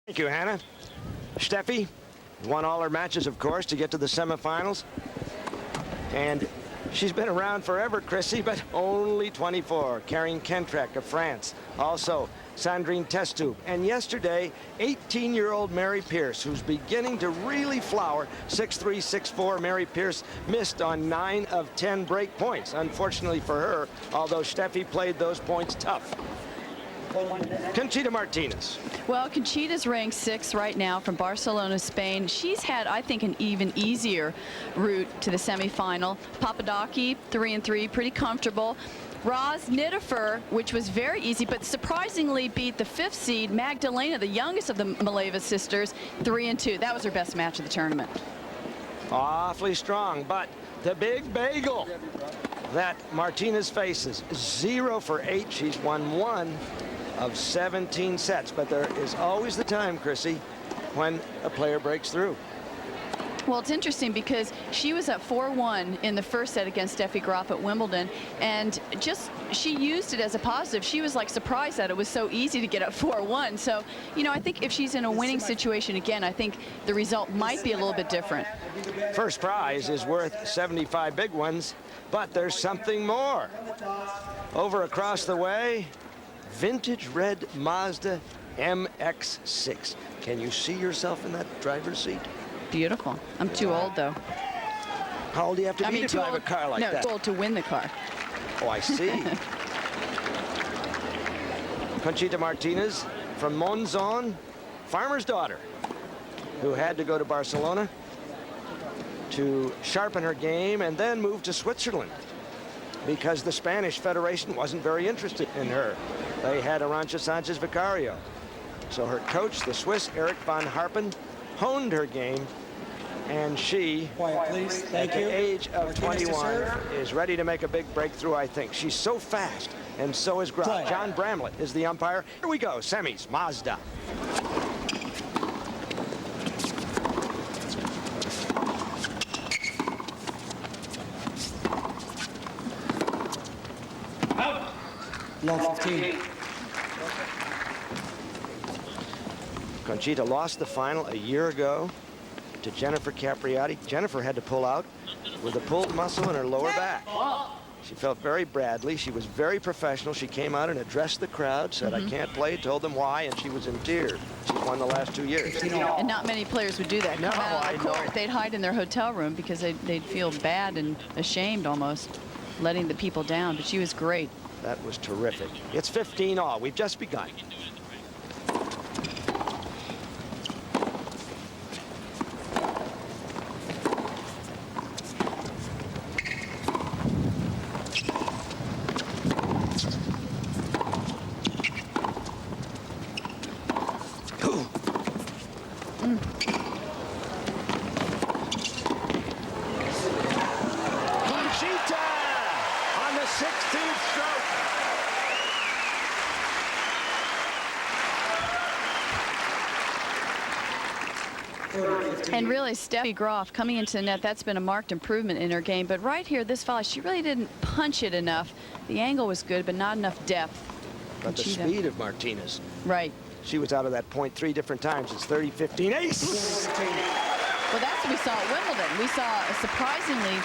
Thank you, Hannah. Steffi won all her matches, of course, to get to the semifinals. And she's been around forever, Chrissy, but only 24. Karin Kentrek of France. Also, Sandrine Testu. And yesterday, 18-year-old Mary Pierce, who's beginning to really flower. 6'3", 6'4", Mary Pierce missed on 9 of 10 break points. Unfortunately for her, although Steffi played those points tough. Conchita Martinez. Well, Conchita's ranked 6th right now from Barcelona, Spain. She's had, I think, an even easier route to the semifinal. Papadaki, 3-3, pretty comfortable. Roz Nittifer, which was very easy, but surprisingly beat the 5th seed, Magdalena, the youngest of the Maleva sisters, 3-2. That was her best match of the tournament. Awfully strong, but the big bagel that Martinez faces, 0 for 8. She's won 1 of 17 sets, but there is always the time, Chrissy, when a player breaks through. Well, it's interesting because she was at 4-1 in the first set against Steffi Graf at Wimbledon, and she used it as a positive. She was like surprised that it was so easy to get at 4-1. So, you know, I think if she's in a winning situation again, I think the result might be a little bit different. First prize is worth 75 big ones, but there's something more. Over across the way, vintage red Mazda MX-6. Can you see yourself in that driver's seat? Beautiful. I'm too old, though. How old do you have to be to drive a car like that? No, too old to win the car. Oh, I see. Conchita Martinez from Monzon, farmer's daughter, who had to go to Barcelona to sharpen her game and then move to Switzerland because the Spanish Federation wasn't very interested in her. They had Arantxa Sanchez Vicario. So her coach, the Swiss Eric von Harpen, honed her game, and she, quiet, please. Thank at you. the age of Martinez 21, is ready to make a big breakthrough, I think. She's so fast, and so is Graf. Play. John Bramlett is the umpire. Here we go, semis, Mazda. Love 15. Conchita lost the final a year ago to Jennifer Capriati. Jennifer had to pull out with a pulled muscle in her lower back. She felt very badly. She was very professional. She came out and addressed the crowd, said, I can't play, told them why, and she was in tears. She's won the last 2 years. And not many players would do that. No, Come out I of the court, know. they'd hide in their hotel room because they'd feel bad and ashamed almost, letting the people down. But she was great. That was terrific. It's 15 all. We've just begun. Conchita on the 16th stroke. And really, Steffi Graf coming into the net, that's been a marked improvement in her game. But right here, this volley, she really didn't punch it enough. The angle was good, but not enough depth. But the Conchita. speed of Martinez. Right. She was out of that point 3 different times. It's 30-15 ace. Well, that's what we saw at Wimbledon. We saw a surprisingly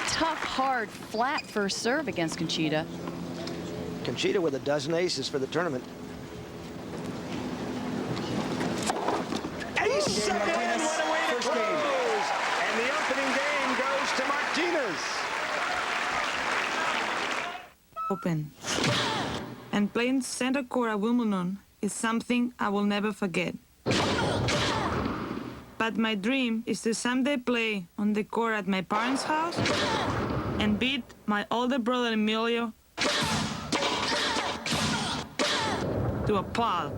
tough, hard, flat first serve against Conchita. Conchita with a dozen aces for the tournament. Ace again, what a way to First close. game. And the opening game goes to Martinez. Open. And playing center court at Wimbledon is something I will never forget. But my dream is to someday play on the court at my parents' house and beat my older brother Emilio to a pulp.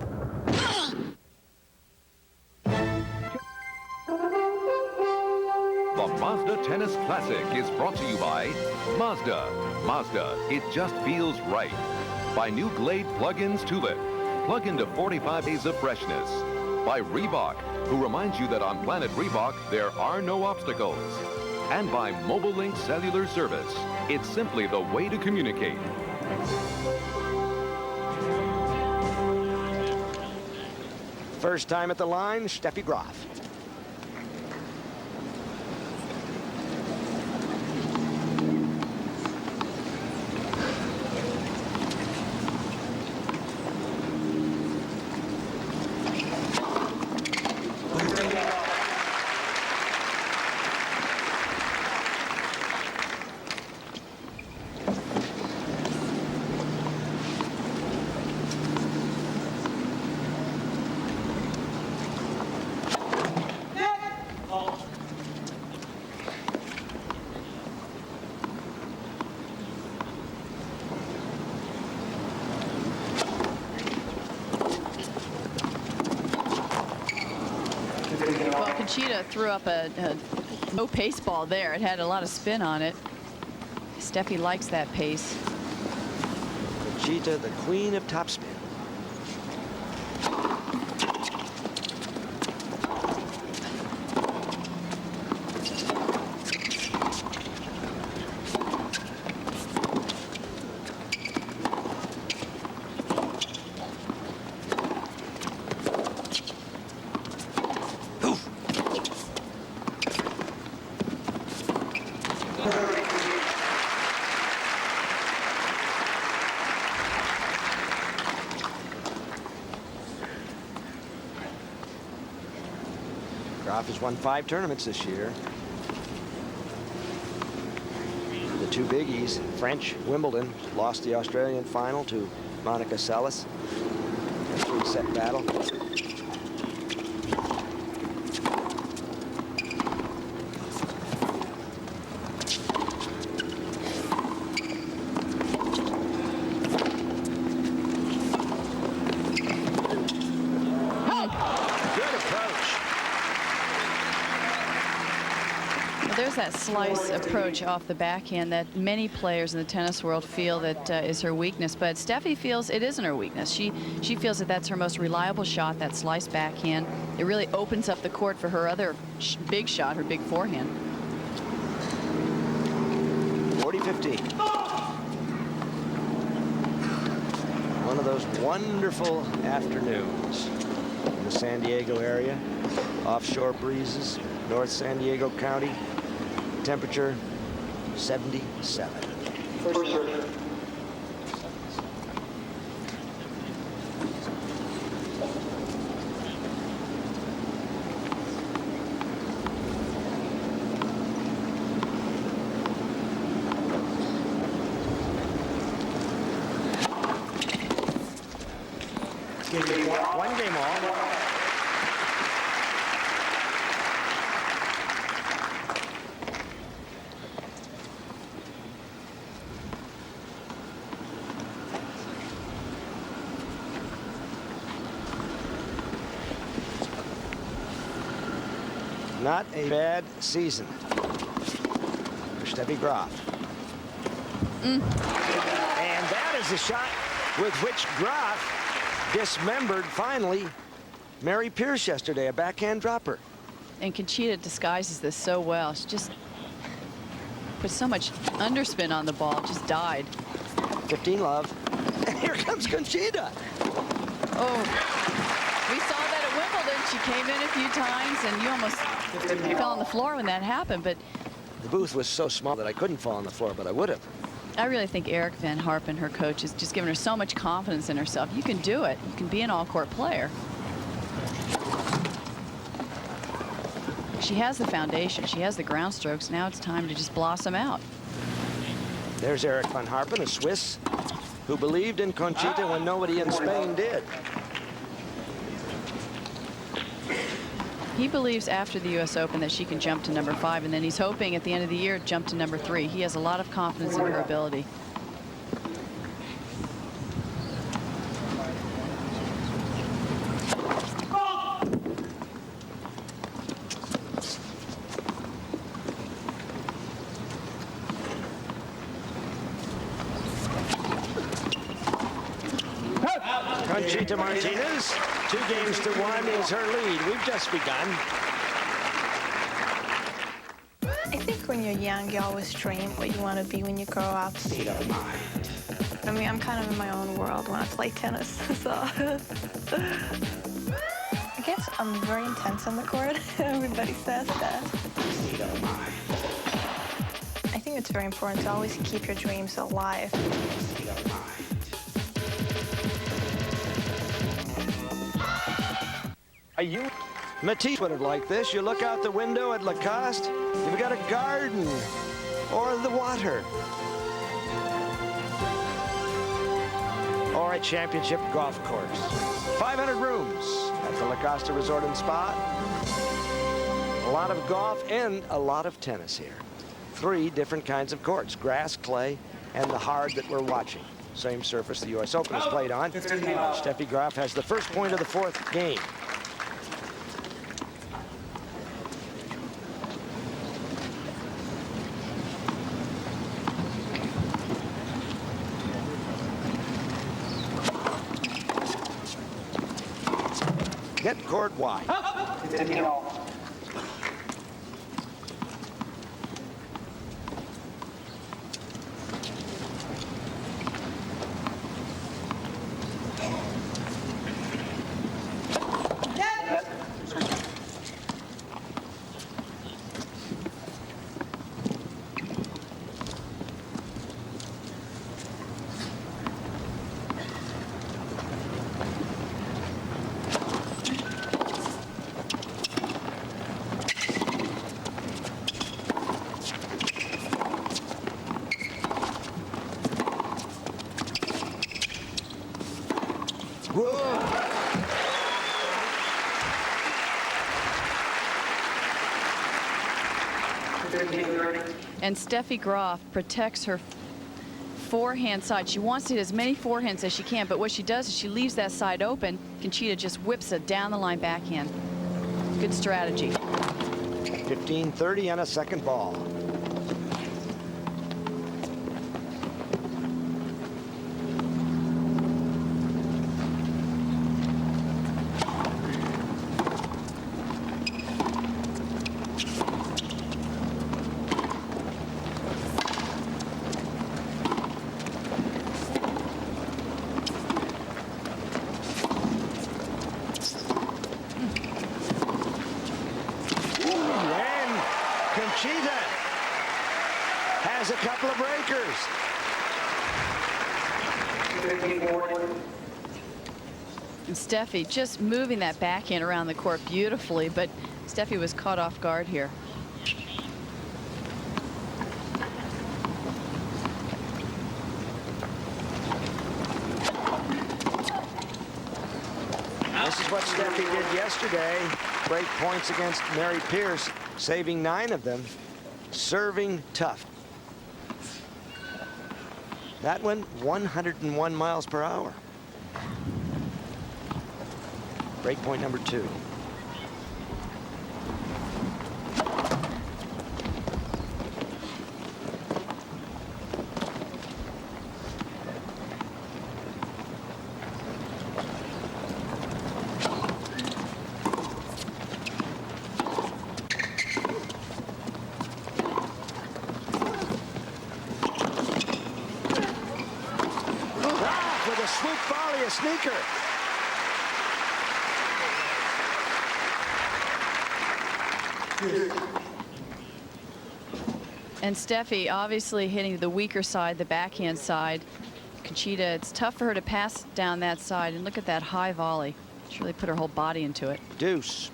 The Mazda Tennis Classic is brought to you by Mazda. Mazda, it just feels right. By new Glade plug-ins Tulip. Plug into 45 days of freshness. By Reebok, who reminds you that on Planet Reebok, there are no obstacles. And by Mobile Link Cellular Service. It's simply the way to communicate. First time at the line, Steffi Graf. Well, Conchita threw up a no pace ball there. It had a lot of spin on it. Steffi likes that pace. Conchita, the queen of topspin. Graf has won 5 tournaments this year. The 2 biggies, French, Wimbledon, lost the Australian final to Monica Seles. A 3-set battle. There's that slice approach off the backhand that many players in the tennis world feel that is her weakness, but Steffi feels it isn't her weakness. She feels that that's her most reliable shot, that slice backhand. It really opens up the court for her other big shot, her big forehand. 40-15. One of those wonderful afternoons in the San Diego area. Offshore breezes, North San Diego County. Temperature 77. First serve. One game all. Not a bad season for Steffi Graf. And that is the shot with which Graf dismembered, finally, Mary Pierce yesterday, a backhand dropper. And Conchita disguises this so well. She just put so much underspin on the ball, just died. 15 love. And here comes Conchita. Oh, we saw that at Wimbledon. She came in a few times, and you almost fell on the floor when that happened. But The booth was so small that I couldn't fall on the floor, but I would have. I really think Eric Van Harpen, her coach, has just given her so much confidence in herself. You can do it. You can be an all-court player. She has the foundation. She has the ground strokes. Now it's time to just blossom out. There's Eric Van Harpen, a Swiss, who believed in Conchita when nobody in Spain did. He believes after the U.S. Open that she can jump to number 5, and then he's hoping at the end of the year jump to number 3. He has a lot of confidence in her ability. Conchita Martinez, 2-1 is her lead. We've just begun. I think when you're young, you always dream what you want to be when you grow up. I mean, I'm kind of in my own world when I play tennis, so. guess I'm very intense on the court. Everybody says that. I think it's very important to always keep your dreams alive. Are you? Matisse would have liked this. You look out the window at Lacoste, you've got a garden or the water. Or a championship golf course. 500 rooms at the Lacoste Resort and Spa. A lot of golf and a lot of tennis here. 3 different kinds of courts, grass, clay, and the hard that we're watching. Same surface the U.S. Open is played on. Steffi Graf has the first point of the 4th game. Get court wide. And Steffi Graf protects her forehand side. She wants to hit as many forehands as she can, but what she does is she leaves that side open. Conchita just whips a down the line backhand. Good strategy. 15-30 and a second ball. Conchita has a couple of breakers. And Steffi just moving that backhand around the court beautifully, but Steffi was caught off guard here. This is what Steffi did yesterday. Break points against Mary Pierce, saving 9 of them. Serving tough. That one, 101 miles per hour. Break point number 2. With a swoop volley, a sneaker. And Steffi obviously hitting the weaker side, the backhand side. Conchita, it's tough for her to pass down that side. And look at that high volley. She really put her whole body into it. Deuce.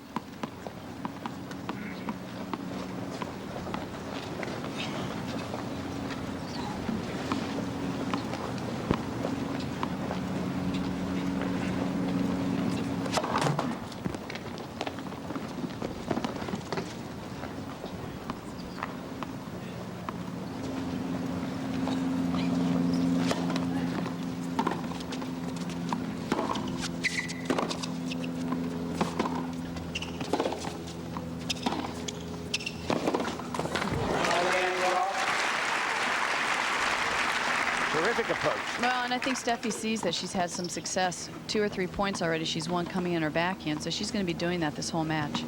Terrific approach. Well, and I think Steffi sees that she's had some success. 2 or 3 points already she's won coming in her backhand, so she's going to be doing that this whole match.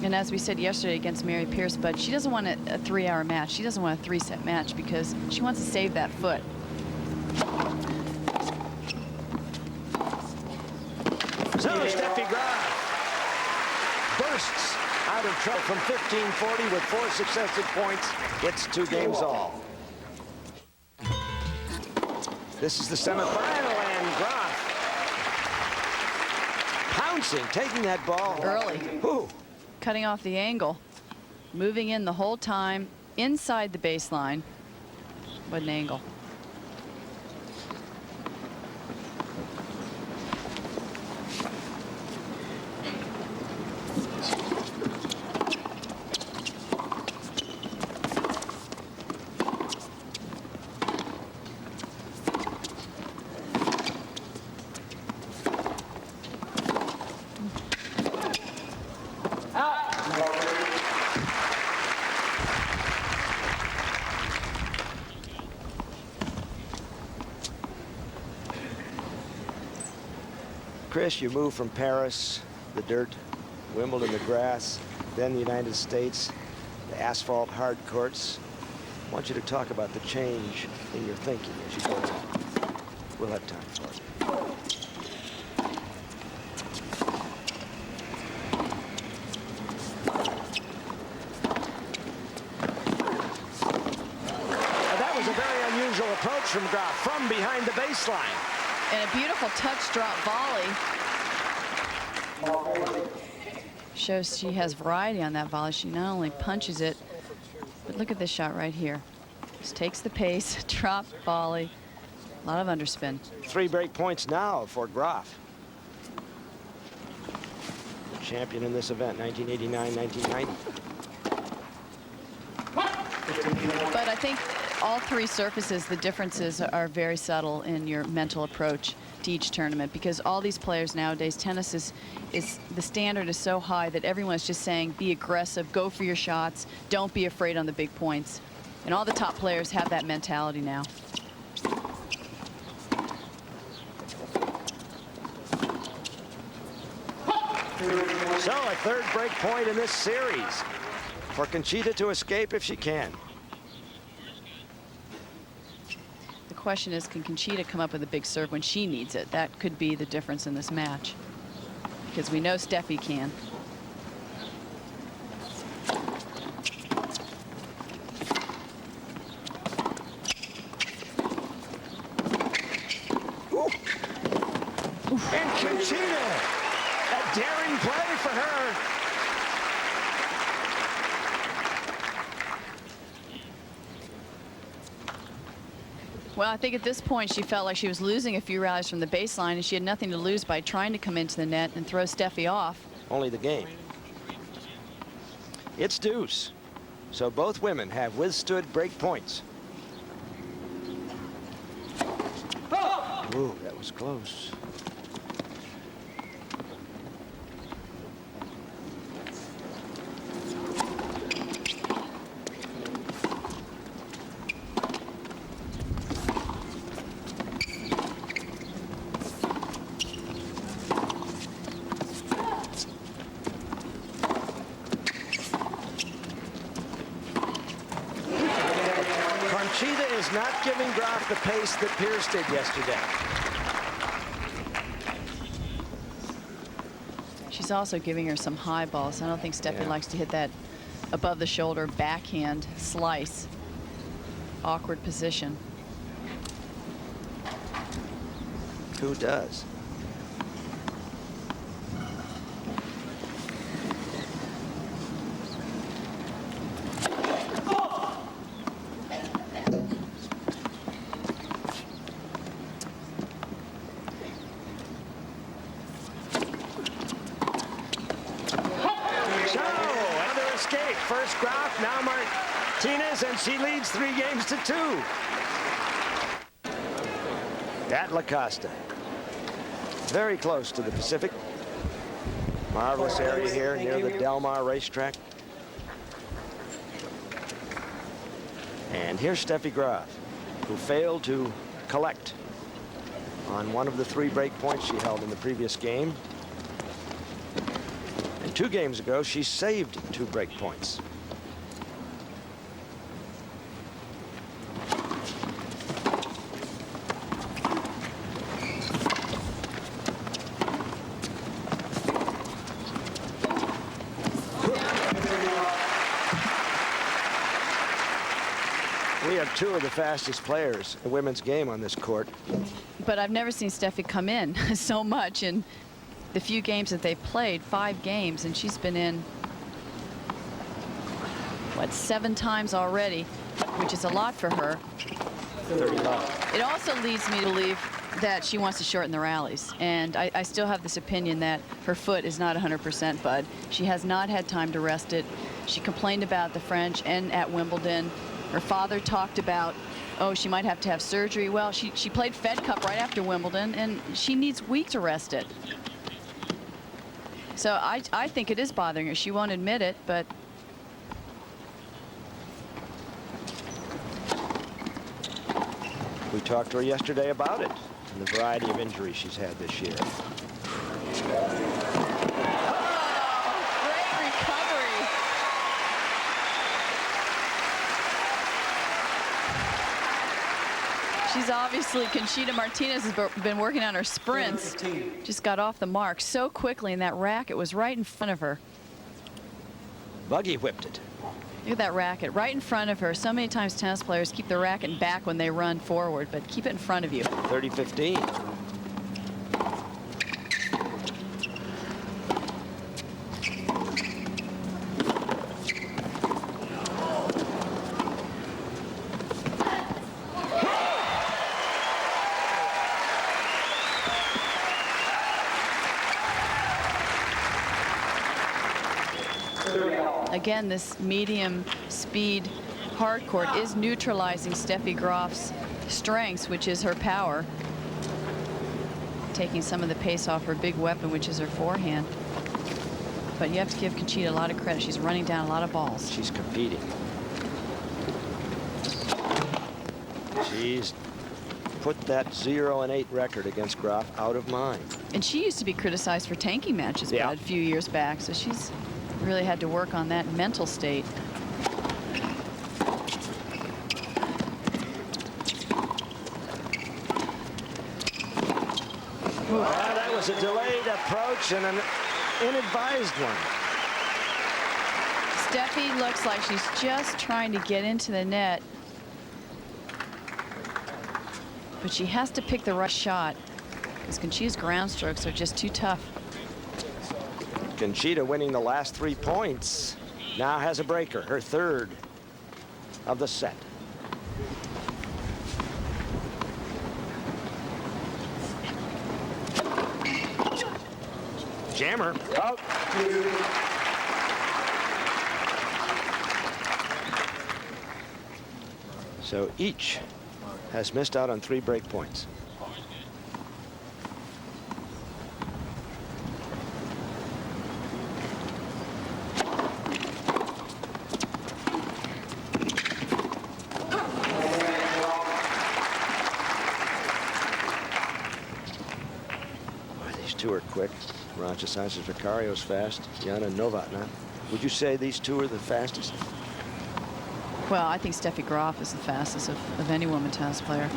And as we said yesterday against Mary Pierce, but she doesn't want a 3-hour match. She doesn't want a 3-set match because she wants to save that foot. So Steffi Graf bursts out of trouble from 15-40 with 4 successive points. It's 2 games all. This is the semifinal, and Graf pouncing, taking that ball Early. Ooh. Cutting off the angle. Moving in the whole time inside the baseline. What an angle. Chris, you move from Paris, the dirt, Wimbledon, the grass, then the United States, the asphalt hard courts. I want you to talk about the change in your thinking as you go along. We'll have time for it. That was a very unusual approach from Graf, from behind the baseline. And a beautiful touch drop volley. Shows she has variety on that volley. She not only punches it, but look at this shot right here. Just takes the pace, drop volley, a lot of underspin. 3 break points now for Graf. Champion in this event, 1989, 1990. But I think all 3 surfaces, the differences are very subtle in your mental approach to each tournament, because all these players nowadays, tennis is the standard is so high that everyone's just saying be aggressive, go for your shots, don't be afraid on the big points. And all the top players have that mentality now. So a 3rd break point in this series for Conchita to escape if she can. The question is, can Conchita come up with a big serve when she needs it? That could be the difference in this match, because we know Steffi can. And Conchita, a daring play for her. Well, I think at this point she felt like she was losing a few rallies from the baseline, and she had nothing to lose by trying to come into the net and throw Steffi off. Only the game. It's deuce. So both women have withstood break points. Ooh, that was close. Conchita is not giving Graf the pace that Pierce did yesterday. She's also giving her some high balls. I don't think Steffi likes to hit that above the shoulder backhand slice. Awkward position. Who does? First Graf, now Martinez, and she leads 3 games to 2. At La Costa. Very close to the Pacific. Marvelous area here near the Del Mar racetrack. And here's Steffi Graf, who failed to collect on one of the 3 break points she held in the previous game. 2 games ago, she saved 2 break points. two of the fastest players in women's game on this court. But I've never seen Steffi come in so much in the few games that they've played, 5 games, and she's been in, what, 7 times already, which is a lot for her. 35. It also leads me to believe that she wants to shorten the rallies, and I still have this opinion that her foot is not 100%, Bud. She has not had time to rest it. She complained about the French and at Wimbledon. Her father talked about, oh, she might have to have surgery. Well, she played Fed Cup right after Wimbledon, and she needs a week to rest it. So I think it is bothering her. She won't admit it, but we talked to her yesterday about it and the variety of injuries she's had this year. great recovery. She's obviously, Conchita Martinez has been working on her sprints. Just got off the mark so quickly, and that racket was right in front of her. Buggy whipped it. Look at that racket right in front of her. So many times tennis players keep the racket back when they run forward, but keep it in front of you. 30-15. Again, this medium speed hard court is neutralizing Steffi Graf's strengths, which is her power, taking some of the pace off her big weapon, which is her forehand. But you have to give Conchita a lot of credit. She's running down a lot of balls. She's competing. She's put that 0-8 record against Graf out of mind. And she used to be criticized for tanking matches, Yeah. Bud, a few years back, so she's really had to work on that mental state. Well, that was a delayed approach and an inadvised one. Steffi looks like she's just trying to get into the net, but she has to pick the right shot because Conchita's ground strokes are just too tough. Conchita winning the last 3 points. Now has a breaker, her third of the set. Jammer. Out. So each has missed out on 3 break points. Two are quick. Rancha Sanchez Vicario's fast. Yana Novotná. Would you say these two are the fastest? Well, I think Steffi Graf is the fastest of any woman tennis player.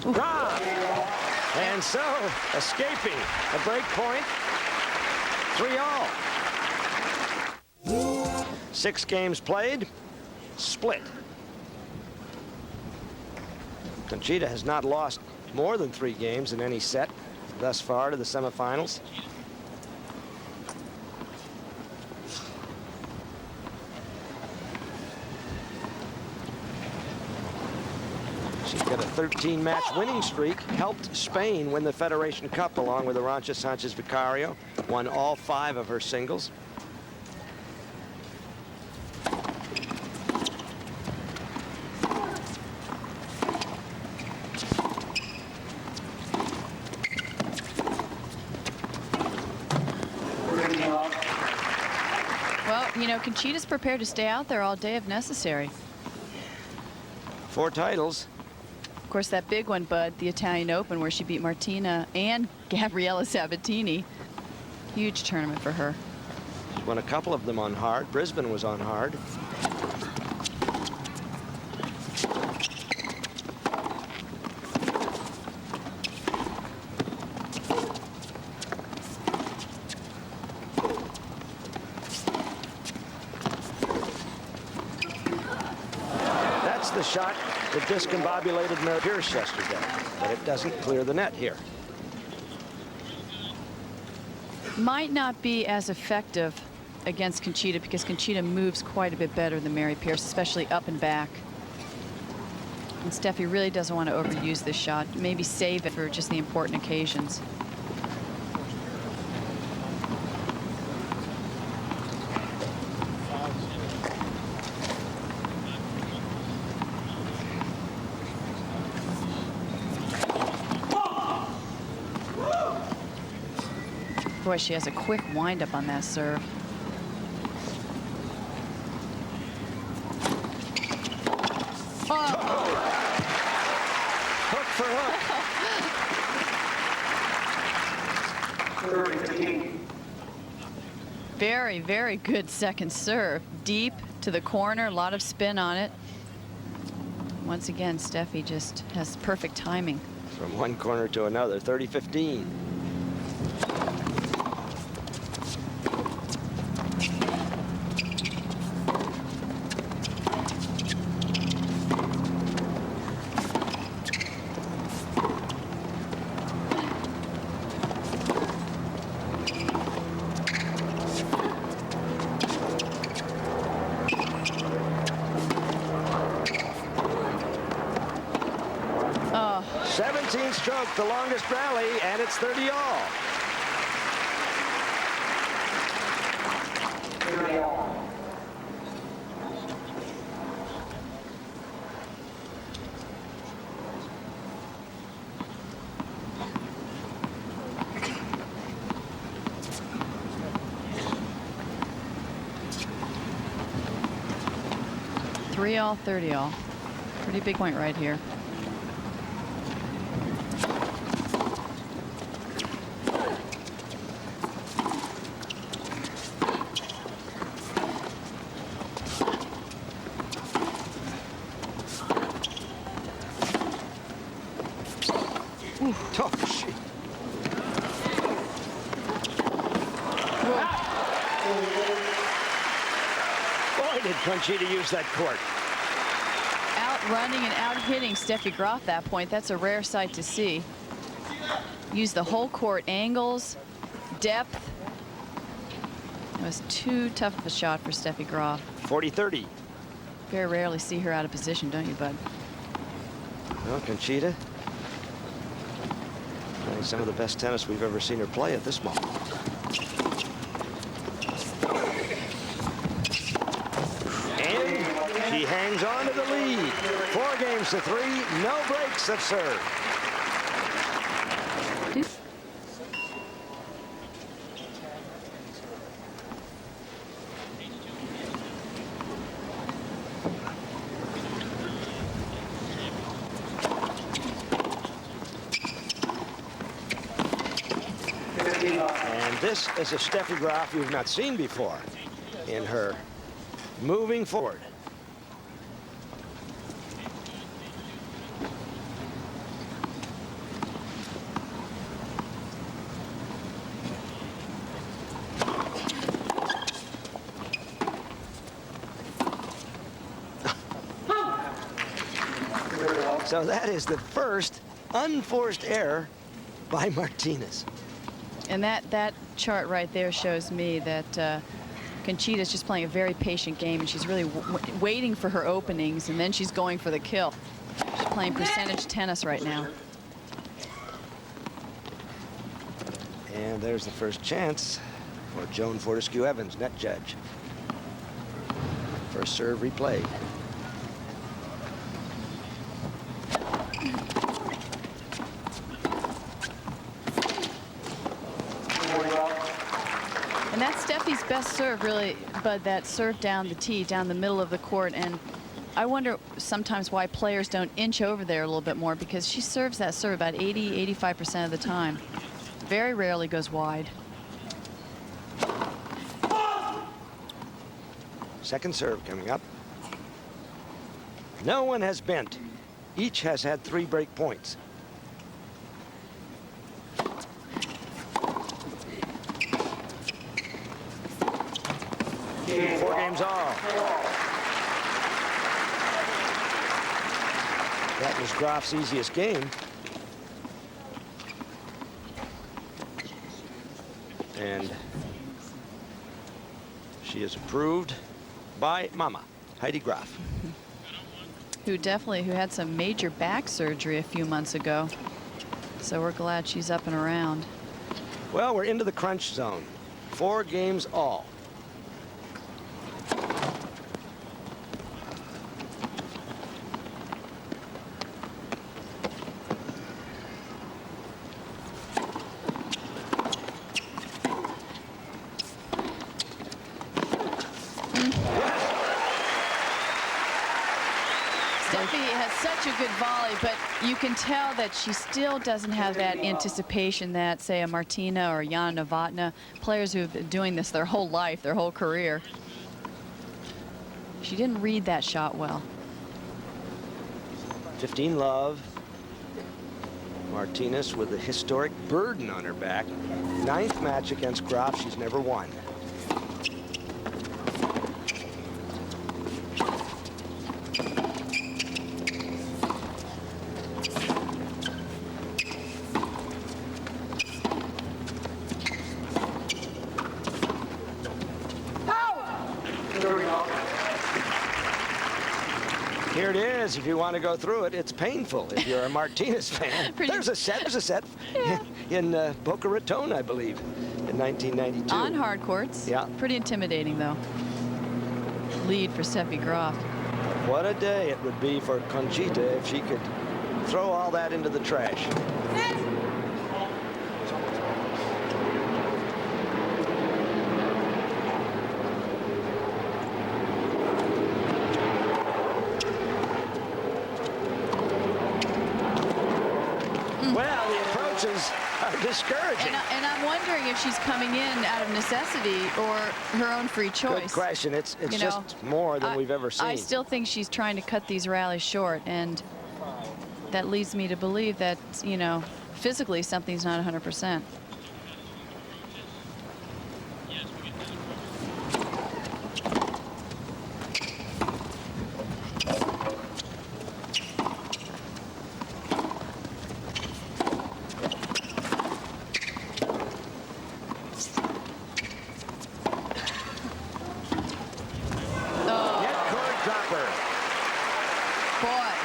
Graf! And so, escaping a break point. 3-all. 6 games played. Split. Conchita has not lost more than 3 games in any set thus far to the semifinals. She's got a 13-match winning streak, helped Spain win the Federation Cup along with Arantxa Sanchez Vicario, won all 5 of her singles. You know, Conchita's prepared to stay out there all day if necessary. 4 titles. Of course, that big one, Bud, the Italian Open, where she beat Martina and Gabriella Sabatini. Huge tournament for her. She won a couple of them on hard. Brisbane was on hard. shot that discombobulated Mary Pierce yesterday, but it doesn't clear the net here. Might not be as effective against Conchita because Conchita moves quite a bit better than Mary Pierce, especially up and back. And Steffi really doesn't want to overuse this shot. Maybe save it for just the important occasions. Boy, she has a quick windup on that serve. Hook for hook. Very, very good second serve. Deep to the corner, a lot of spin on it. Once again, Steffi just has perfect timing. From one corner to another, 30-15. Oh, 17 stroke, the longest rally, and it's 30 all. three all, 30 all. Pretty big point right here. Oh, shit. Boy, did Conchita use that court. Outrunning and out-hitting Steffi Graf that point. That's a rare sight to see. Use the whole court, angles, depth. It was too tough of a shot for Steffi Graf. 40-30. Very rarely see her out of position, don't you, bud? Well, Conchita, playing some of the best tennis we've ever seen her play at this moment. And she hangs on to the lead. 4-3, no breaks of serve. And this is a Steffi Graf you've not seen before in her moving forward. So that is the first unforced error by Martinez. And that chart right there shows me that Conchita's just playing a very patient game, and she's really waiting for her openings, and then she's going for the kill. She's playing percentage tennis right now. And there's the first chance for Joan Fortescue Evans, net judge. First serve replayed. And that's Steffi's best serve, really, but that serve down the tee, down the middle of the court. And I wonder sometimes why players don't inch over there a little bit more, because she serves that serve about 80–85% of the time. Very rarely goes wide. Second serve coming up. No one has bent. Each has had 3 break points. Four games all. That was Graf's easiest game. And she is approved by Mama, Heidi Graf. Who had some major back surgery a few months ago. So we're glad she's up and around. Well, we're into the crunch zone. 4 games all. Steffi has such a good volley, but you can tell that she still doesn't have that anticipation that, say, a Martina or Jana Novotna, players who have been doing this their whole life, their whole career. She didn't read that shot well. 15 love. Martinez with a historic burden on her back. 9th match against Graf. She's never won. Here it is. If you want to go through it, it's painful if you're a Martinez fan. There's a set. Yeah. In Boca Raton, I believe, in 1992. On hard courts. Yeah. Pretty intimidating, though. Lead for Steffi Graf. What a day it would be for Conchita if she could throw all that into the trash. Well, the approaches are discouraging. And I'm wondering if she's coming in out of necessity or her own free choice. Good question. It's You just more than we've ever seen. I still think she's trying to cut these rallies short, and that leads me to believe that, you know, physically something's not 100%.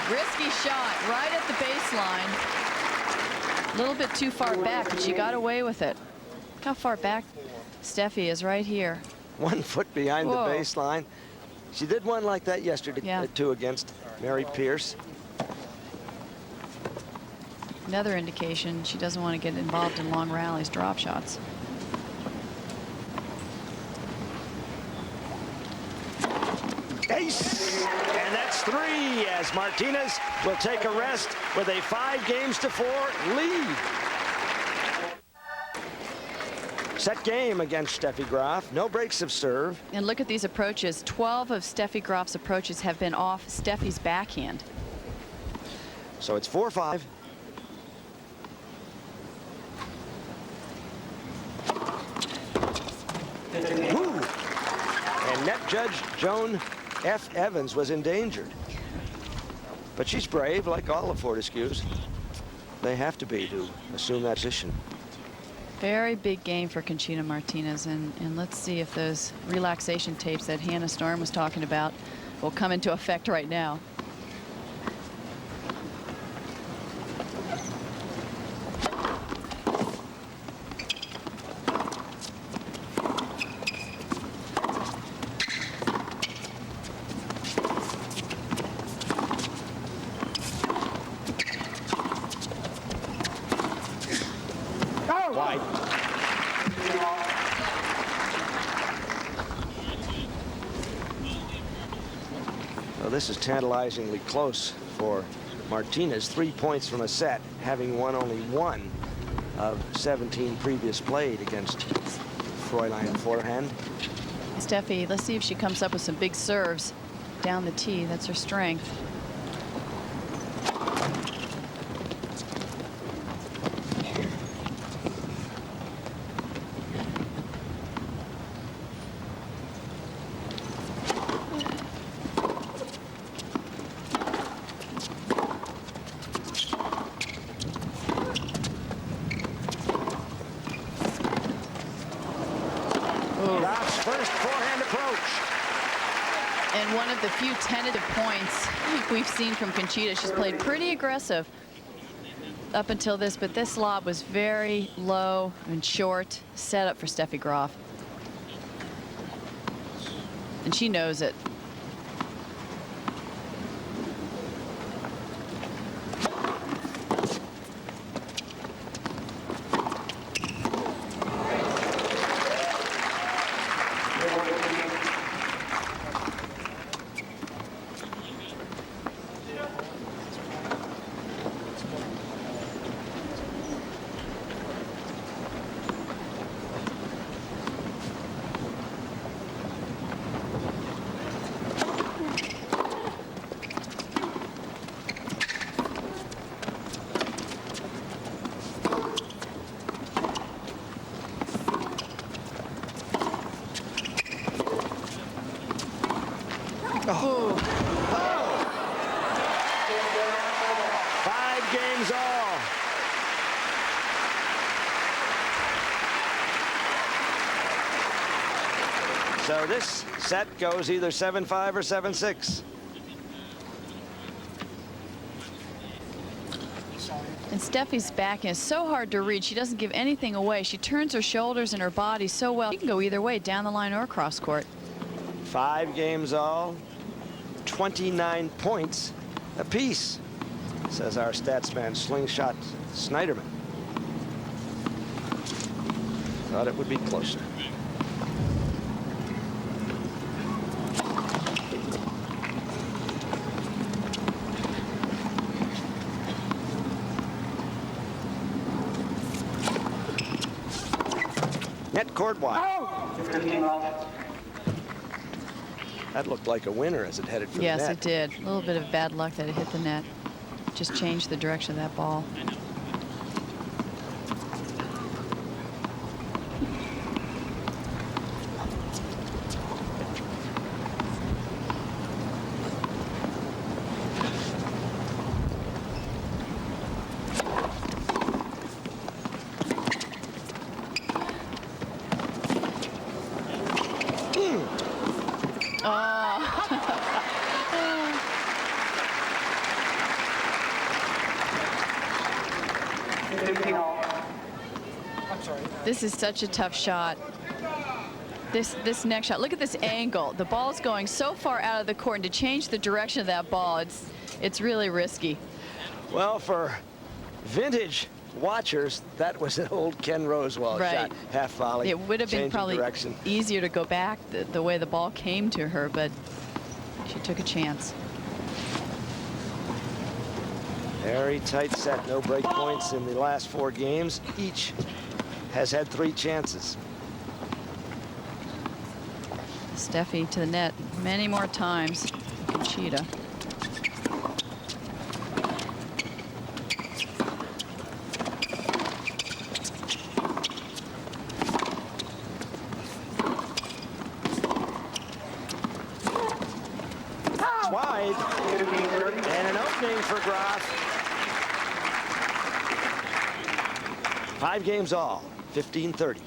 Risky shot right at the baseline. A little bit too far back, but she got away with it. Look how far back Steffi is right here. 1 foot behind Whoa. the baseline. She did one like that yesterday, too, against Mary Pierce. Another indication she doesn't want to get involved in long rallies, drop shots. Ace! And that's 3 as Martinez will take a rest with a 5-4 lead. Set game against Steffi Graf. No breaks of serve. And look at these approaches. 12 of Steffi Graf's approaches have been off Steffi's backhand. So it's 4-5. Ooh. And net judge Joan F. Evans was endangered. But she's brave, like all of Fortescue's. They have to be to assume that position. Very big game for Conchita Martinez, and let's see if those relaxation tapes that Hannah Storm was talking about will come into effect right now. Wide. Well, this is tantalizingly close for Martinez. 3 points from a set, having won only 1 of 17 previous played against Fräulein forehand. Steffi, let's see if she comes up with some big serves down the tee. That's her strength. Graf's first forehand approach. And one of the few tentative points we've seen from Conchita. She's played pretty aggressive up until this, but this lob was very low and short, set up for Steffi Graf. And she knows it. Oh. 5 games all. So this set goes either 7-5 or 7-6. And Steffi's backhand is so hard to read. She doesn't give anything away. She turns her shoulders and her body so well. She can go either way, down the line or across court. 5 games all, 29 points apiece, says our statsman Slingshot Snyderman. Thought it would be closer. Net court wide. 15 off. That looked like a winner as it headed for Yes, the net. it did. A little bit of bad luck that it hit the net. Just changed the direction of that ball. This is such a tough shot. This next shot, look at this angle. The ball's going so far out of the court, and to change the direction of that ball, it's really risky. Well, for vintage watchers, that was an old Ken Rosewall Right. shot, half volley. It would have been changing probably direction. easier to go back the way the ball came to her, but she took a chance. Very tight set, no break points in the last 4 games. Each has had 3 chances. Steffi to the net many more times. Conchita. It's wide. And an opening for Graf. 5 games all, 15-30.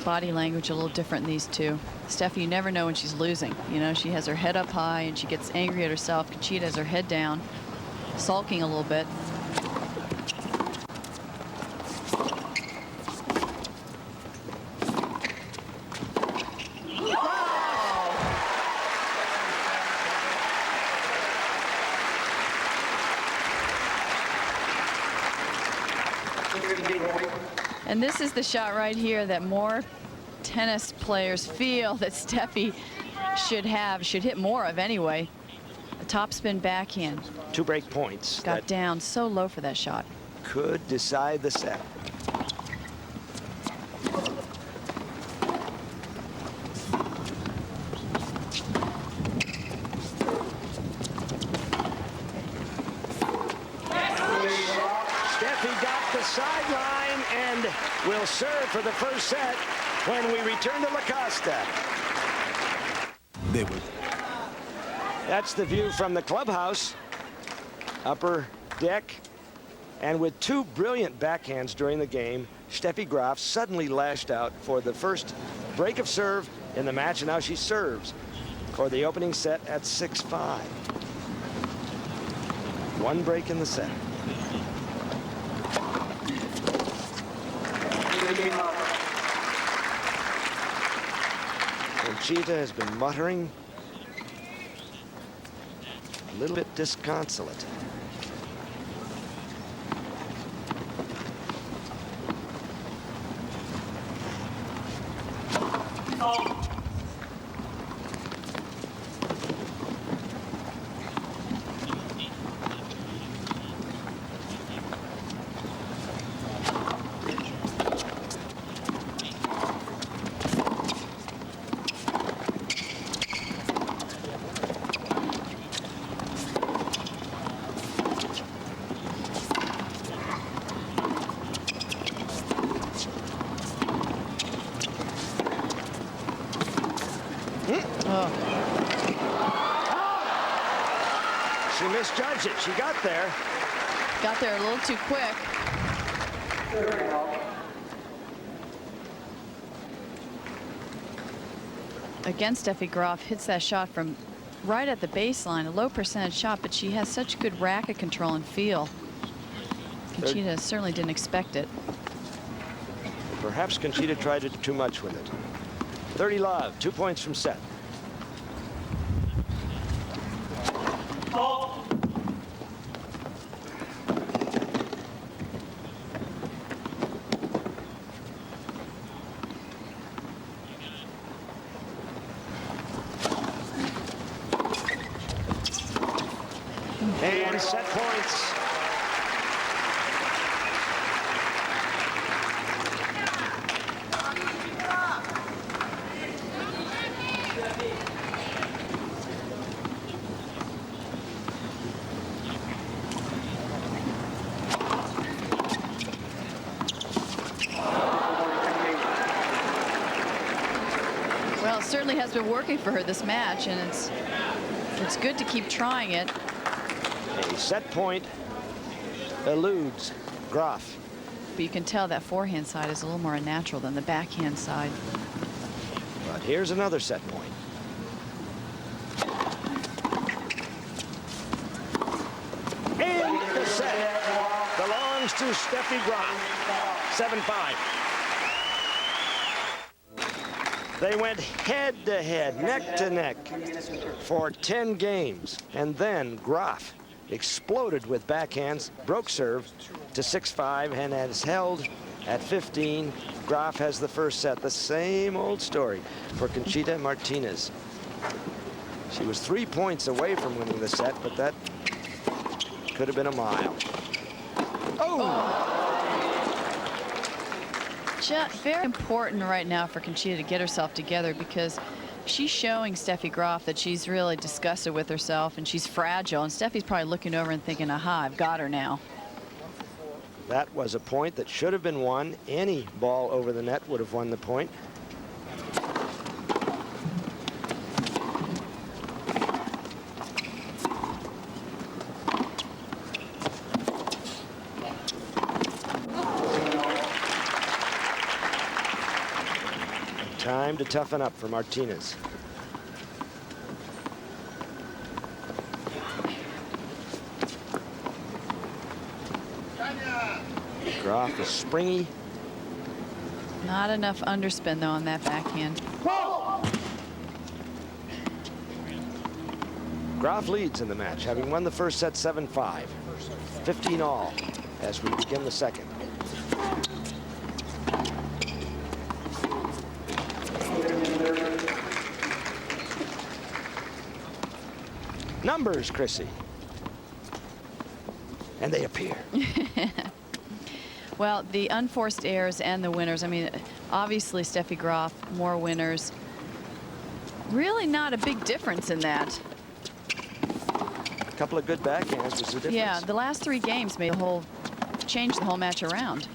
Body language a little different in these two. Steffi, you never know when she's losing. You know, she has her head up high and she gets angry at herself. Conchita has her head down, sulking a little bit. And this is the shot right here that more tennis players feel that Steffi should hit more of anyway. A topspin backhand. 2 break points. Got that down so low for that shot. could decide the set. Steffi got the sideline and will serve for the first set when we return to La Costa. They were. That's the view from the clubhouse. upper deck. And with two brilliant backhands during the game, Steffi Graf suddenly lashed out for the first break of serve in the match, and now she serves for the opening set at 6-5. One break in the set. Conchita has been muttering, a little bit disconsolate. She misjudged it. She got there. Got there a little too quick. Again, Steffi Graf hits that shot from right at the baseline, a low percentage shot, but she has such good racket control and feel. Conchita certainly didn't expect it. Perhaps Conchita tried to do too much with it. 30 love, 2 points from set. And set points. Well, it certainly has been working for her this match, and it's good to keep trying it. A set point eludes Graf. But you can tell that forehand side is a little more unnatural than the backhand side. But here's another set point. And the set belongs to Steffi Graf. 7-5. They went head-to-head, neck-to-neck for 10 games. And then Graf exploded with backhands, broke serve to 6-5, and has held at 15. Graf has the first set. The same old story for Conchita Martinez. She was 3 points away from winning the set, but that could have been a mile. Oh! Very important right now for Conchita to get herself together, because she's showing Steffi Graf that she's really disgusted with herself and she's fragile, and Steffi's probably looking over and thinking, aha, I've got her now. That was a point that should have been won. Any ball over the net would have won the point. Time to toughen up for Martinez. Graf is springy. Not enough underspin, though, on that backhand. Graf leads in the match, having won the first set 7-5. 15 all as we begin the second. Numbers, Chrissy. And they appear. Well, the unforced errors and the winners, I mean, obviously Steffi Graf, more winners. Really not a big difference in that. A couple of good backhands was the difference. Yeah, the last 3 games made changed the whole match around.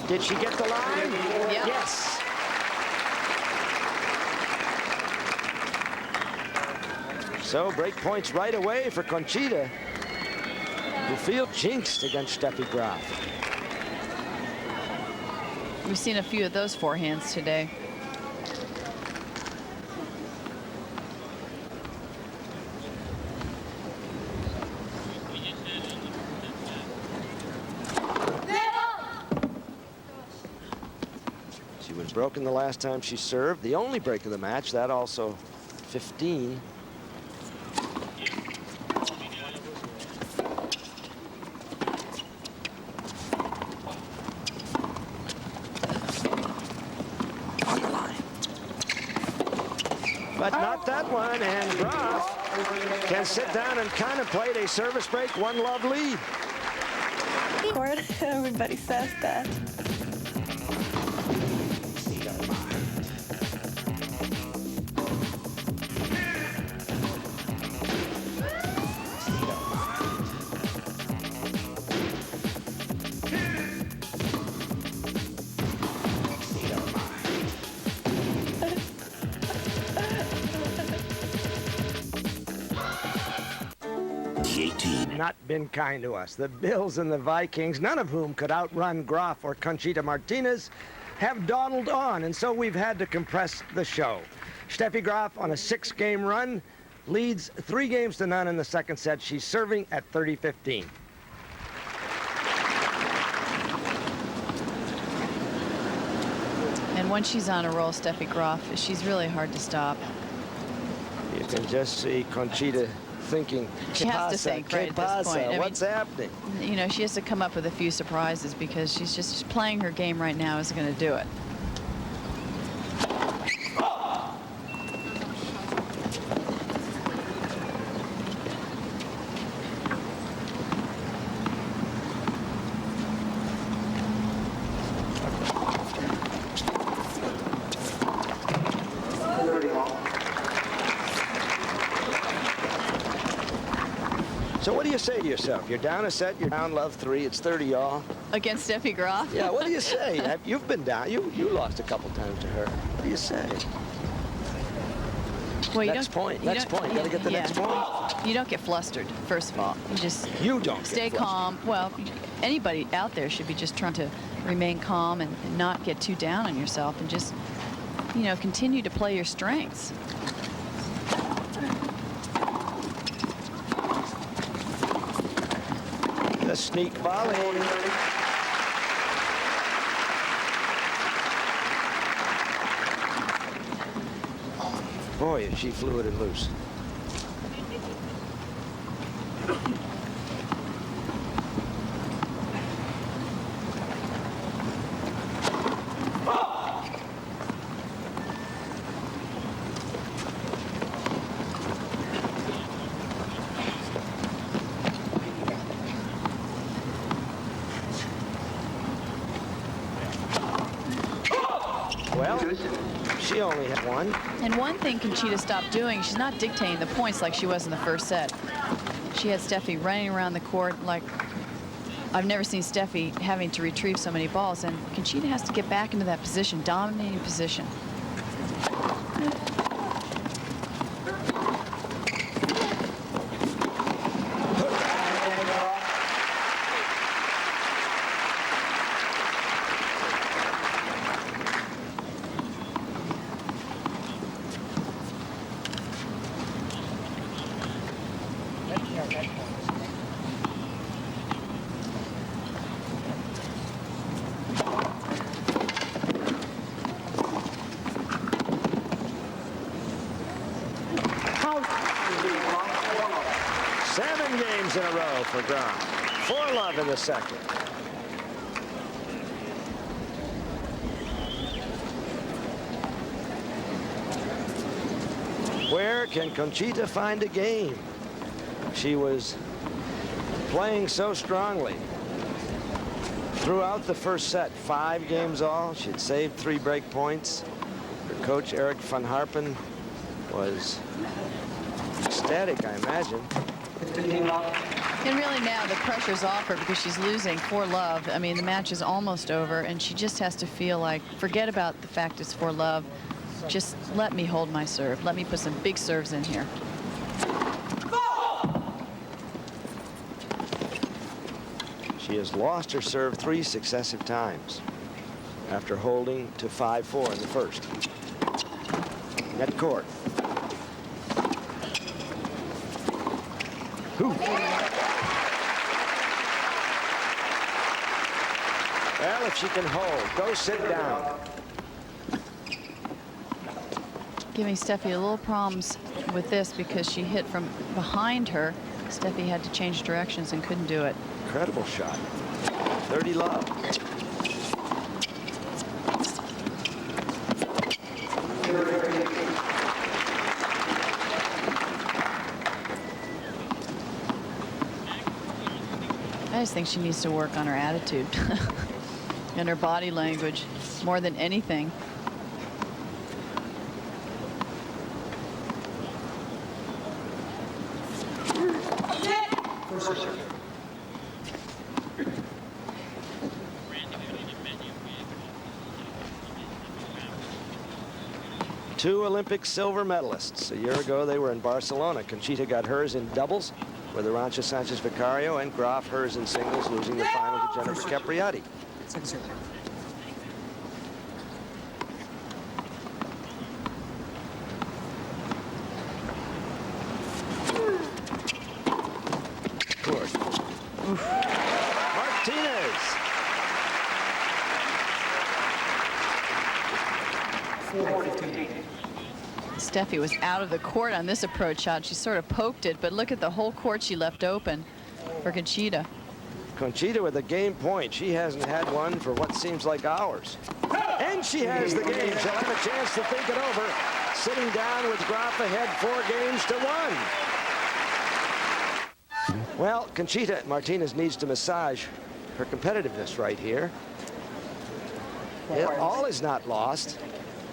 Did she get the line? Yeah. Yes. So break points right away for Conchita, who feels jinxed against Steffi Graf. We've seen a few of those forehands today. She was broken the last time she served. The only break of the match, that also 15. But not that one, and Graf can sit down and contemplate a service break, 1-love lead. Court, everybody says that. Not been kind to us. The Bills and the Vikings, none of whom could outrun Graf or Conchita Martinez, have dawdled on, and so we've had to compress the show. Steffi Graf on a 6-game run leads 3-0 in the second set. She's serving at 30-15. And when she's on a roll, Steffi Graf, she's really hard to stop. You can just see Conchita thinking, She has to think right at this point. I mean, what's happening? You know, she has to come up with a few surprises because she's just playing her game right now isn't going to do it. So what do you say to yourself? You're down a set, you're down love 3, it's 30-all. Against Steffi Graf? Yeah, what do you say? You've been down. You lost a couple times to her. What do you say? Well, you Next don't, point. you Next don't- point. Got to get the yeah. next point. You don't get flustered, first of all. You just You don't stay get flustered. calm. Well, anybody out there should be just trying to remain calm and not get too down on yourself and just, you know, continue to play your strengths. The sneak volley. Boy, is she fluid and loose. Well, she only had one. And one thing Conchita stopped doing, she's not dictating the points like she was in the first set. She had Steffi running around the court like I've never seen Steffi having to retrieve so many balls, and Conchita has to get back into that position, dominating position. Seven games in a row for Graf. 4-love in the second. Where can Conchita find a game? She was playing so strongly throughout the first set. 5 games all. She'd saved 3 break points. Her coach, Eric van Harpen, was ecstatic, I imagine. And really now the pressure's off her because she's losing 4-love. I mean, the match is almost over, and she just has to feel like, forget about the fact it's 4-love. Just let me hold my serve. Let me put some big serves in here. She has lost her serve 3 successive times after holding to 5-4 in the first. Net court. Who? Well, if she can hold, go sit down. Giving Steffi a little problems with this because she hit from behind her. Steffi had to change directions and couldn't do it. Incredible shot. 30 love. I just think she needs to work on her attitude and her body language more than anything. Two Olympic silver medalists. A year ago, they were in Barcelona. Conchita got hers in doubles with Arantxa Sanchez Vicario, and Graf hers in singles, losing the final to Jennifer Capriati. Court. Martinez. Steffi was out of the court on this approach shot. She sort of poked it, but look at the whole court she left open for Conchita. Conchita with a game point. She hasn't had one for what seems like hours. And she has the game. She'll have a chance to think it over. Sitting down with Graf ahead 4 games to 1. Well, Conchita Martinez needs to massage her competitiveness right here. All is not lost.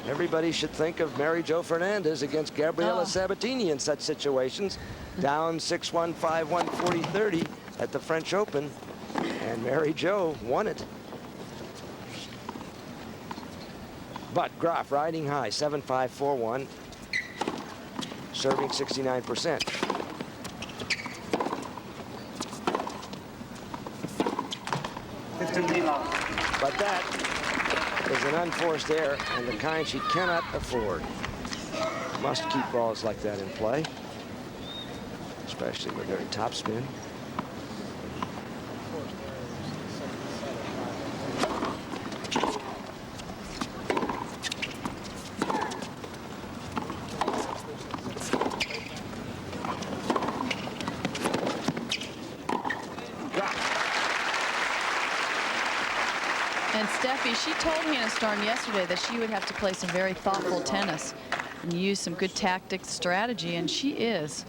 Everybody should think of Mary Jo Fernandez against Gabriela Sabatini in such situations. Down 6-1, 5-1, 40-30 at the French Open, and Mary Jo won it. But Graf riding high, 7-5, 4-1, serving 69%. But that is an unforced error, and the kind she cannot afford. Must keep balls like that in play, especially with their topspin. And Steffi, she told Hannah Storm yesterday that she would have to play some very thoughtful tennis and use some good tactics, strategy, and she is.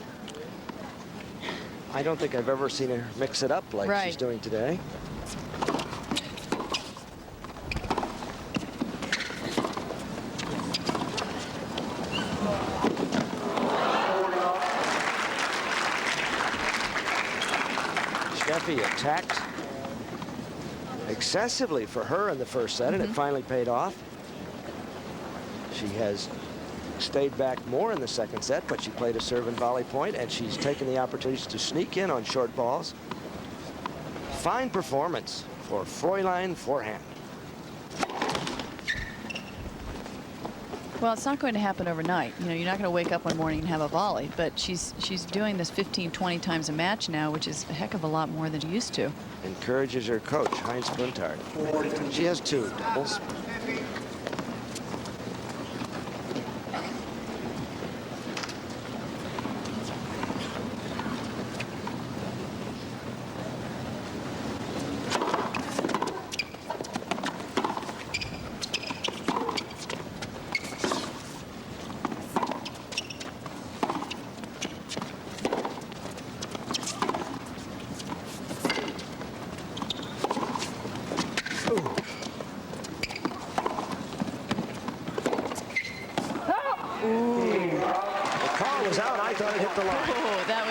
I don't think I've ever seen her mix it up like she's doing today. Steffi attacked excessively for her in the first set, and it finally paid off. She has stayed back more in the second set, but she played a serve and volley point, and she's taken the opportunities to sneak in on short balls. Fine performance for Fräulein Forehand. Well, it's not going to happen overnight. You know, you're not going to wake up one morning and have a volley, but she's doing this 15, 20 times a match now, which is a heck of a lot more than she used to. Encourages her coach, Heinz Buntard. She has 2 doubles.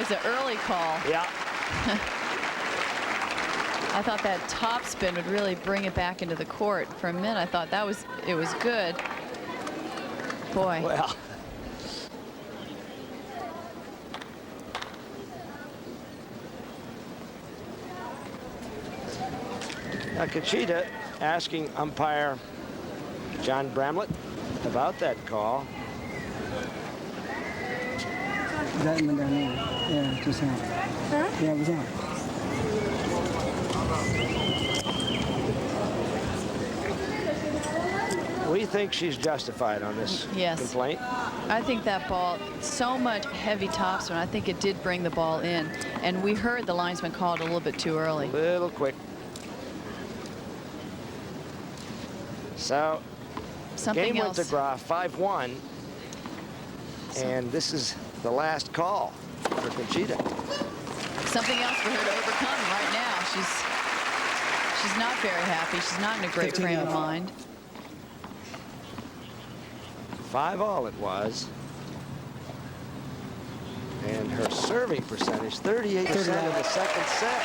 An early call. Yeah. I thought that top spin would really bring it back into the court. For a minute, I thought it was good. Boy. Well. Now, Conchita asking umpire John Bramlett about that call. That one down there. Yeah, just out. Huh? Yeah, it was out. We think she's justified on this Yes. complaint. I think that ball, so much heavy topspin, I think it did bring the ball in. And we heard the linesman called a little bit too early. Little quick. So, Something game else. went to Graf 5-1. And this is the last call for Conchita. Something else for her to overcome right now. She's not very happy. She's not in a great frame of mind. 5-all it was. And her serving percentage, 38% in the second set.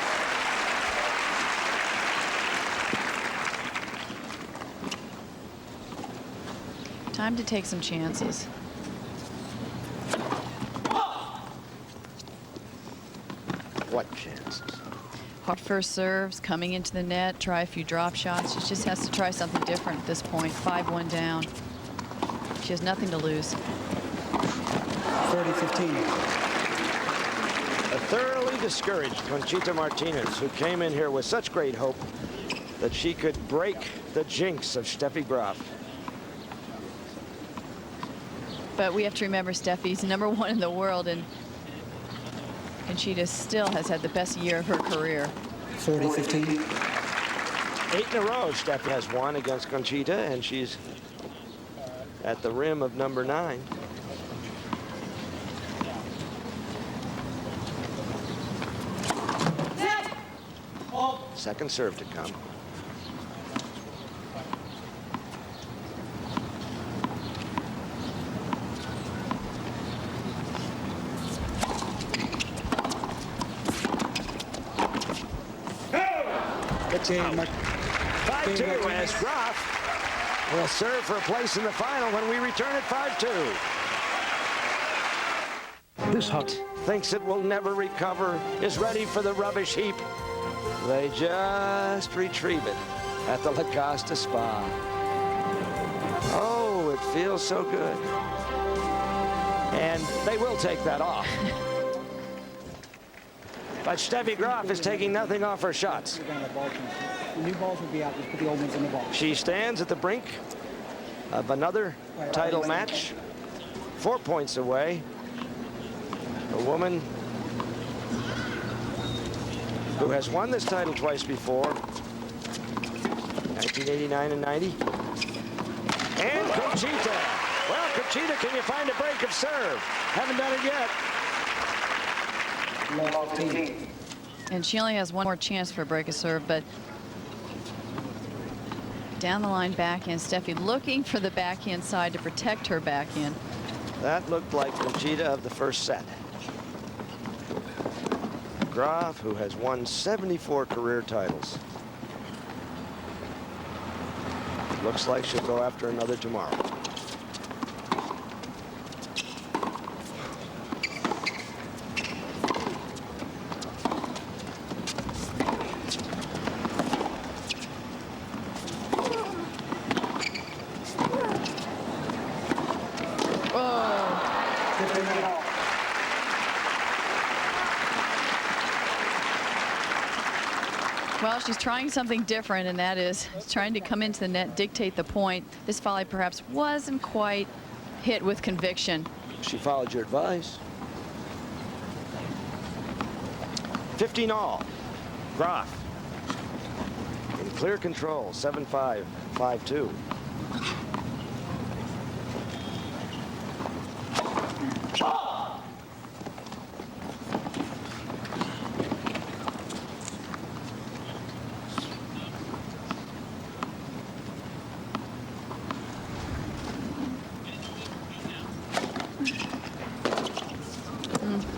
Time to take some chances. What chances? Hard first serves, coming into the net, try a few drop shots. She just has to try something different at this point. 5-1 down. She has nothing to lose. 30-15. A thoroughly discouraged Conchita Martinez, who came in here with such great hope that she could break the jinx of Steffi Graf. But we have to remember Steffi's #1 in the world, and Conchita still has had the best year of her career. 40-15. 8 in a row Steffi has won against Conchita, and she's at the rim of #9. Second serve to come. Game, 5-2 as Graf will serve for a place in the final when we return at 5-2. This hut thinks it will never recover, is ready for the rubbish heap. They just retrieve it at the La Costa Spa. Oh, it feels so good. And they will take that off. But Steffi Graf is taking nothing off her shots. The new balls will be out. Just put the old ones in the ball. She stands at the brink of another title match, 4 points away. A woman who has won this title twice before, 1989 and 90. And Conchita. Well, Conchita, can you find a break of serve? Haven't done it yet. And she only has one more chance for a break of serve, but down the line backhand. Steffi looking for the backhand side to protect her backhand. That looked like Conchita of the first set. Graf, who has won 74 career titles. Looks like she'll go after another tomorrow. Well, she's trying something different, and that is trying to come into the net, dictate the point. This volley perhaps wasn't quite hit with conviction. She followed your advice. 15 all. Graf in clear control, 7-5, 5-2.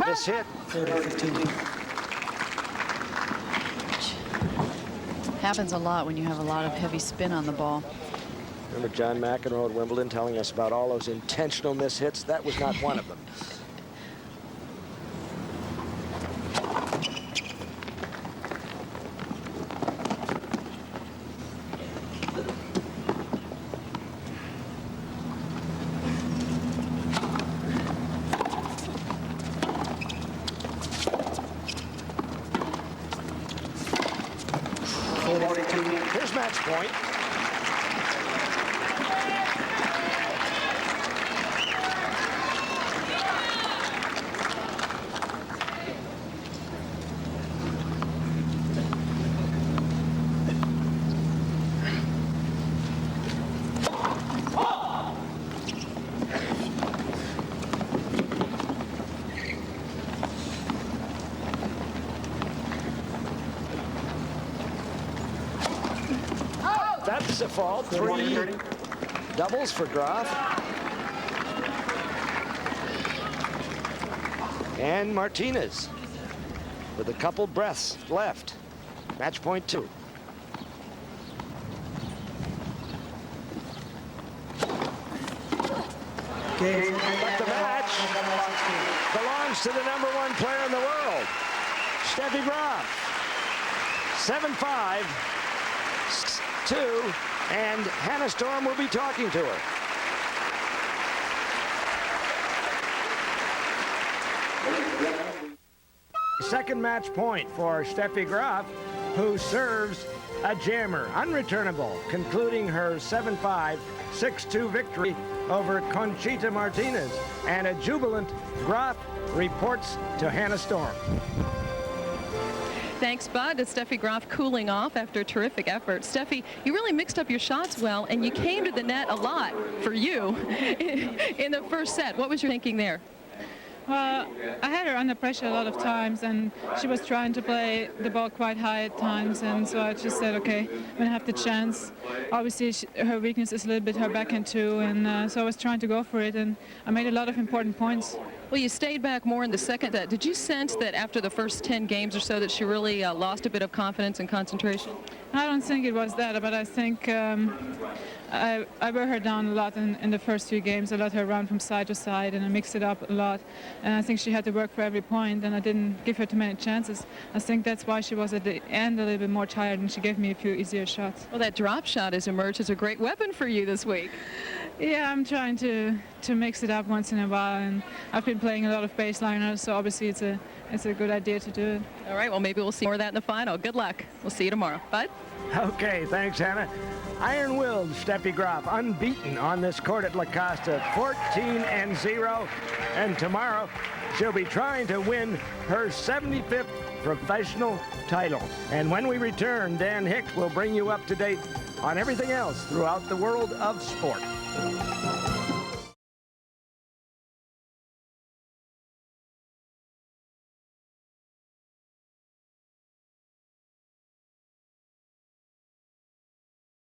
This hit. 30-15. Happens a lot when you have a lot of heavy spin on the ball. Remember John McEnroe at Wimbledon telling us about all those intentional mishits? That was not one of them. match point. That's a fault. 3 doubles for Graf. And Martinez with a couple breaths left. Match point 2. Okay. But the match belongs to the #1 player in the world, Steffi Graf. 7-5. 2, and Hannah Storm will be talking to her. Second match point for Steffi Graf, who serves a jammer, unreturnable, concluding her 7-5, 6-2 victory over Conchita Martinez. And a jubilant Graf reports to Hannah Storm. Thanks, Bud. It's Steffi Graf cooling off after a terrific effort. Steffi, you really mixed up your shots well, and you came to the net a lot for you in the first set. What was your thinking there? Well, I had her under pressure a lot of times, and she was trying to play the ball quite high at times, and so I just said, okay, when I have the chance. Obviously, her weakness is a little bit her backhand too, and so I was trying to go for it, and I made a lot of important points. Well, you stayed back more in the second set. Did you sense that after the first 10 games or so that she really lost a bit of confidence and concentration? I don't think it was that, but I think I wear her down a lot in the first few games. I let her run from side to side, and I mixed it up a lot. And I think she had to work for every point, and I didn't give her too many chances. I think that's why she was at the end a little bit more tired, and she gave me a few easier shots. Well, that drop shot has emerged as a great weapon for you this week. Yeah, I'm trying to mix it up once in a while, and I've been playing a lot of baseliners, so obviously it's a good idea to do it. All right, well, maybe we'll see more of that in the final. Good luck. We'll see you tomorrow. Bud? Okay, thanks, Hannah. Iron-willed Steffi Graf, unbeaten on this court at La Costa, 14-0. And tomorrow, she'll be trying to win her 75th professional title. And when we return, Dan Hicks will bring you up to date on everything else throughout the world of sport.